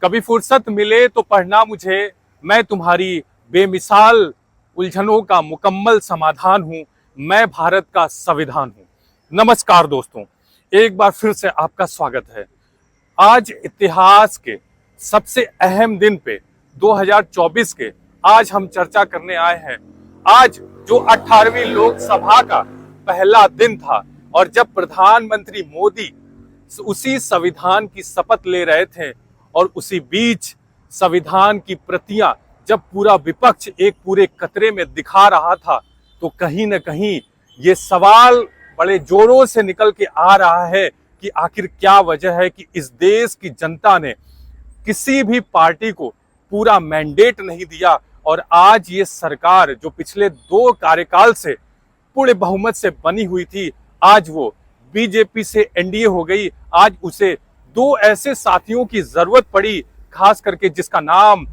कभी फुर्सत मिले तो पढ़ना मुझे, मैं तुम्हारी बेमिसाल उलझनों का मुकम्मल समाधान हूं, मैं भारत का संविधान हूं। नमस्कार दोस्तों, एक बार फिर से आपका स्वागत है। आज इतिहास के सबसे अहम दिन पे 2024 के आज हम चर्चा करने आए हैं। आज जो 18वीं लोकसभा का पहला दिन था और जब प्रधानमंत्री मोदी उसी संविधान की शपथ ले रहे थे और उसी बीच संविधान की प्रतियां जब पूरा विपक्ष एक पूरे कतरे में दिखा रहा था, तो कहीं न कहीं ये सवाल बड़े जोरों से निकल के आ रहा है कि आखिर क्या वजह है कि इस देश की जनता ने किसी भी पार्टी को पूरा मैंडेट नहीं दिया और आज ये सरकार जो पिछले 2 कार्यकाल से पूरे बहुमत से बनी हुई थी, आज वो बीजेपी से एनडीए हो गई। आज उसे 2 ऐसे साथियों की जरूरत पड़ी, खास करके जिसका नाम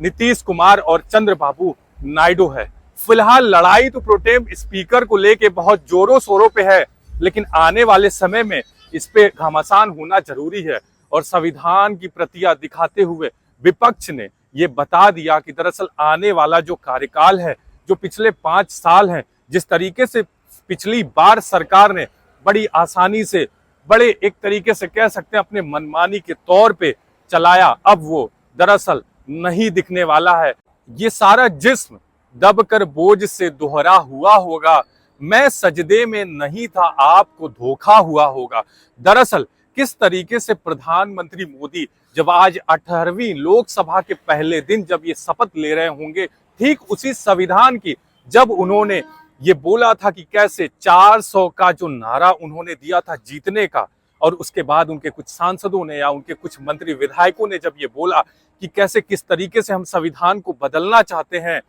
नीतीश कुमार और चंद्रबाबू नायडू है। फिलहाल लड़ाई तो प्रोटेम स्पीकर को लेके बहुत जोरों शोरों पे है, लेकिन आने वाले समय में इस पे घमासान होना जरूरी है। और संविधान की प्रतियां दिखाते हुए विपक्ष ने ये बता दिया कि दरअसल आने वाला जो कार्यकाल है, जो पिछले 5 साल हैं, जिस तरीके से पिछली बार सरकार ने बड़ी आसानी से, बड़े एक तरीके से कह सकते हैं अपने मनमानी के तौर पे चलाया, अब वो दरअसल नहीं दिखने वाला है। ये सारा जिस्म दबकर बोझ से दोहरा हुआ होगा, मैं सजदे में नहीं था आपको धोखा हुआ होगा। दरअसल किस तरीके से प्रधानमंत्री मोदी जब आज 18वीं लोकसभा के पहले दिन जब ये शपथ ले रहे होंगे, ठीक उसी संविधान की जब उन्होंने ये बोला था कि कैसे 400 का जो नारा उन्होंने दिया था जीतने का, और उसके बाद उनके कुछ सांसदों ने या उनके कुछ मंत्री विधायकों ने जब ये बोला कि कैसे किस तरीके से हम संविधान को बदलना चाहते हैं,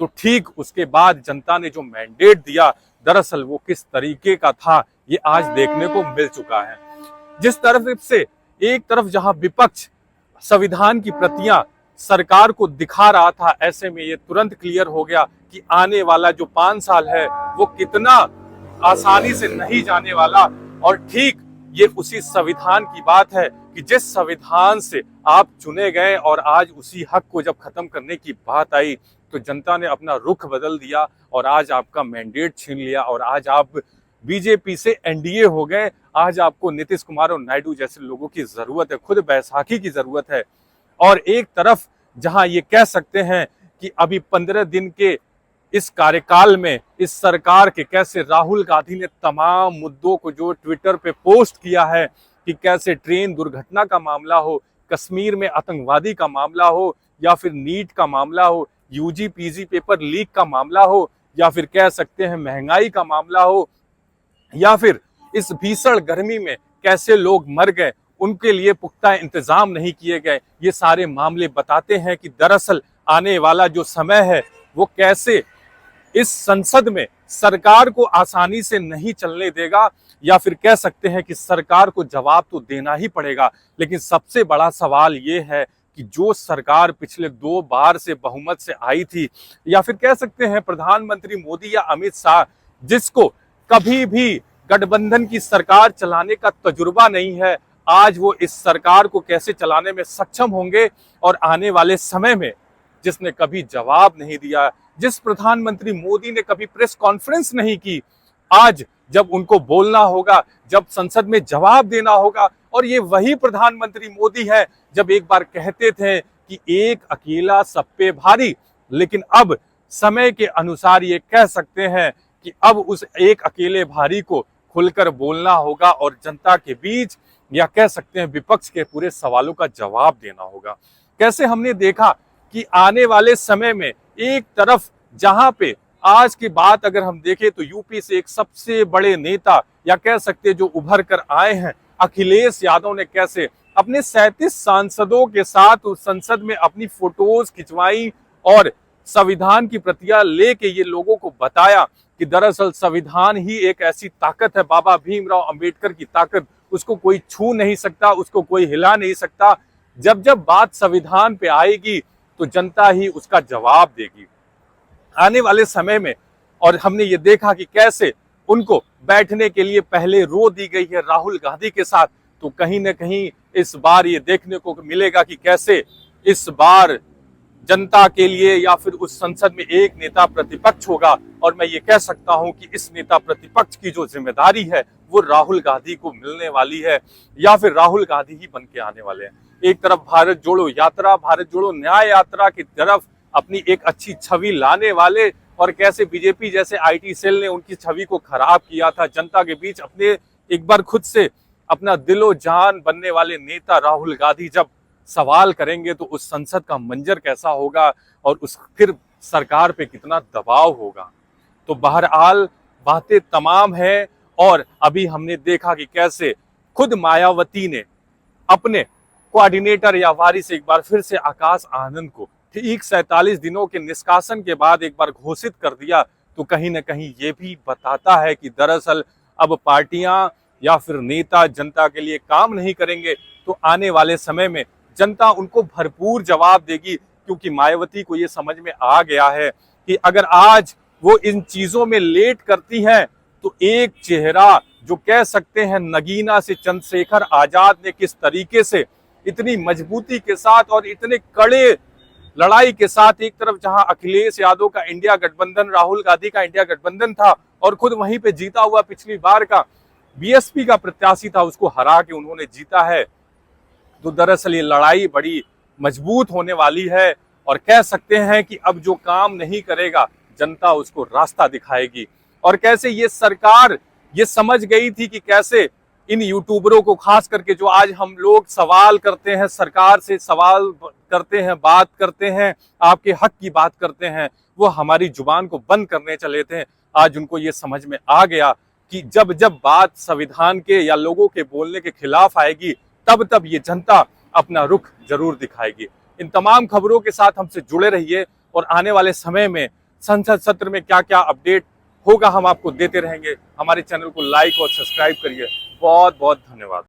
तो ठीक उसके बाद जनता ने जो मैंडेट दिया, दरअसल वो किस तरीके का था ये आज देखने को मिल चुका है। जिस तरफ से एक तरफ जहां विपक्ष संविधान की प्रतियां सरकार को दिखा रहा था, ऐसे में ये तुरंत क्लियर हो गया कि आने वाला जो 5 साल है वो कितना आसानी से नहीं जाने वाला। और ठीक ये उसी संविधान की बात है कि जिस संविधान से आप चुने गए और आज उसी हक को जब खत्म करने की बात आई, तो जनता ने अपना रुख बदल दिया और आज आपका मैंडेट छीन लिया और आज आप बीजेपी से एनडीए हो गए। आज आपको नीतीश कुमार और नायडू जैसे लोगों की जरूरत है, खुद बैसाखी की जरूरत है। और एक तरफ जहां ये कह सकते हैं कि अभी 15 दिन के इस कार्यकाल में इस सरकार के कैसे राहुल गांधी ने तमाम मुद्दों को जो ट्विटर पे पोस्ट किया है कि कैसे ट्रेन दुर्घटना का मामला हो, कश्मीर में आतंकवादी का मामला हो, या फिर नीट का मामला हो, यूजी पीजी पेपर लीक का मामला हो, या फिर कह सकते हैं महंगाई का मामला हो, या फिर इस भीषण गर्मी में कैसे लोग मर गए, उनके लिए पुख्ता इंतजाम नहीं किए गए, ये सारे मामले बताते हैं कि दरअसल आने वाला जो समय है वो कैसे इस संसद में सरकार को आसानी से नहीं चलने देगा, या फिर कह सकते हैं कि सरकार को जवाब तो देना ही पड़ेगा। लेकिन सबसे बड़ा सवाल ये है कि जो सरकार पिछले 2 बार से बहुमत से आई थी, या फिर कह सकते हैं प्रधानमंत्री मोदी या अमित शाह, जिसको कभी भी गठबंधन की सरकार चलाने का तजुर्बा नहीं है, आज वो इस सरकार को कैसे चलाने में सक्षम होंगे। और आने वाले समय में जिसने कभी जवाब नहीं दिया, जिस प्रधानमंत्री मोदी ने कभी प्रेस कॉन्फ्रेंस नहीं की, आज जब उनको बोलना होगा, जब संसद में जवाब देना होगा, और ये वही प्रधानमंत्री मोदी है जब एक बार कहते थे कि एक अकेला सब पे भारी, लेकिन अब समय के अनुसार ये कह सकते हैं कि अब उस एक अकेले भारी को खुलकर बोलना होगा और जनता के बीच, या कह सकते हैं विपक्ष के पूरे सवालों का जवाब देना होगा। कैसे हमने देखा कि आने वाले समय में एक तरफ जहां पे आज की बात अगर हम देखें तो यूपी से एक सबसे बड़े नेता, या कह सकते हैं जो उभर कर आए हैं, अखिलेश यादव ने कैसे अपने 37 सांसदों के साथ उस संसद में अपनी फोटोज खिंचवाई और संविधान की प्रतियां लेके ये लोगों को बताया कि दरअसल संविधान ही एक ऐसी ताकत है, बाबा भीमराव अंबेडकर की ताकत, उसको कोई छू नहीं सकता, उसको कोई हिला नहीं सकता। जब जब बात संविधान पे आएगी तो जनता ही उसका जवाब देगी आने वाले समय में। और हमने ये देखा कि कैसे उनको बैठने के लिए पहले रो दी गई है राहुल गांधी के साथ, तो कहीं न कहीं इस बार ये देखने को मिलेगा कि कैसे इस बार जनता के लिए या फिर उस संसद में एक नेता प्रतिपक्ष होगा। और मैं ये कह सकता हूं कि इस नेता प्रतिपक्ष की जो जिम्मेदारी है वो राहुल गांधी को मिलने वाली है, या फिर राहुल गांधी ही बन के आने वाले हैं। एक तरफ भारत जोड़ो यात्रा, भारत जोड़ो न्याय यात्रा की तरफ अपनी एक अच्छी छवि लाने वाले, और कैसे बीजेपी जैसे आईटी सेल ने उनकी छवि को खराब किया था जनता के बीच, अपने एक बार खुद से अपना दिलो जान बनने वाले नेता राहुल गांधी जब सवाल करेंगे तो उस संसद का मंजर कैसा होगा और उस फिर सरकार पे कितना दबाव होगा। तो बहरहाल बातें तमाम है। और अभी हमने देखा कि कैसे खुद मायावती ने अपने कोऑर्डिनेटर या वारिस एक बार फिर से आकाश आनंद को ठीक 47 दिनों के निष्कासन के बाद एक बार घोषित कर दिया। तो कहीं ना कहीं ये भी बताता है कि दरअसल अब पार्टियां या फिर नेता जनता के लिए काम नहीं करेंगे तो आने वाले समय में जनता उनको भरपूर जवाब देगी, क्योंकि मायावती को ये समझ में आ गया है कि अगर आज वो इन चीजों में लेट करती हैं तो एक चेहरा जो कह सकते हैं नगीना से चंद्रशेखर आजाद ने किस तरीके से इतनी मजबूती के साथ और इतने कड़े लड़ाई के साथ, एक तरफ जहां अखिलेश यादव का इंडिया गठबंधन, राहुल गांधी का इंडिया गठबंधन था और खुद वहीं पे जीता हुआ पिछली बार का बीएसपी का प्रत्याशी था, उसको हरा के उन्होंने जीता है। तो दरअसल ये लड़ाई बड़ी मजबूत होने वाली है और कह सकते हैं कि अब जो काम नहीं करेगा जनता उसको रास्ता दिखाएगी। और कैसे ये सरकार ये समझ गई थी कि कैसे इन यूट्यूबरों को, खास करके जो आज हम लोग सवाल करते हैं, सरकार से सवाल करते हैं, बात करते हैं, आपके हक की बात करते हैं, वो हमारी जुबान को बंद करने चले थे। आज उनको ये समझ में आ गया कि जब जब बात संविधान के या लोगों के बोलने के खिलाफ आएगी तब तब ये जनता अपना रुख जरूर दिखाएगी। इन तमाम खबरों के साथ हमसे जुड़े रहिए और आने वाले समय में संसद सत्र में क्या क्या अपडेट होगा हम आपको देते रहेंगे। हमारे चैनल को लाइक और सब्सक्राइब करिए। बहुत बहुत धन्यवाद।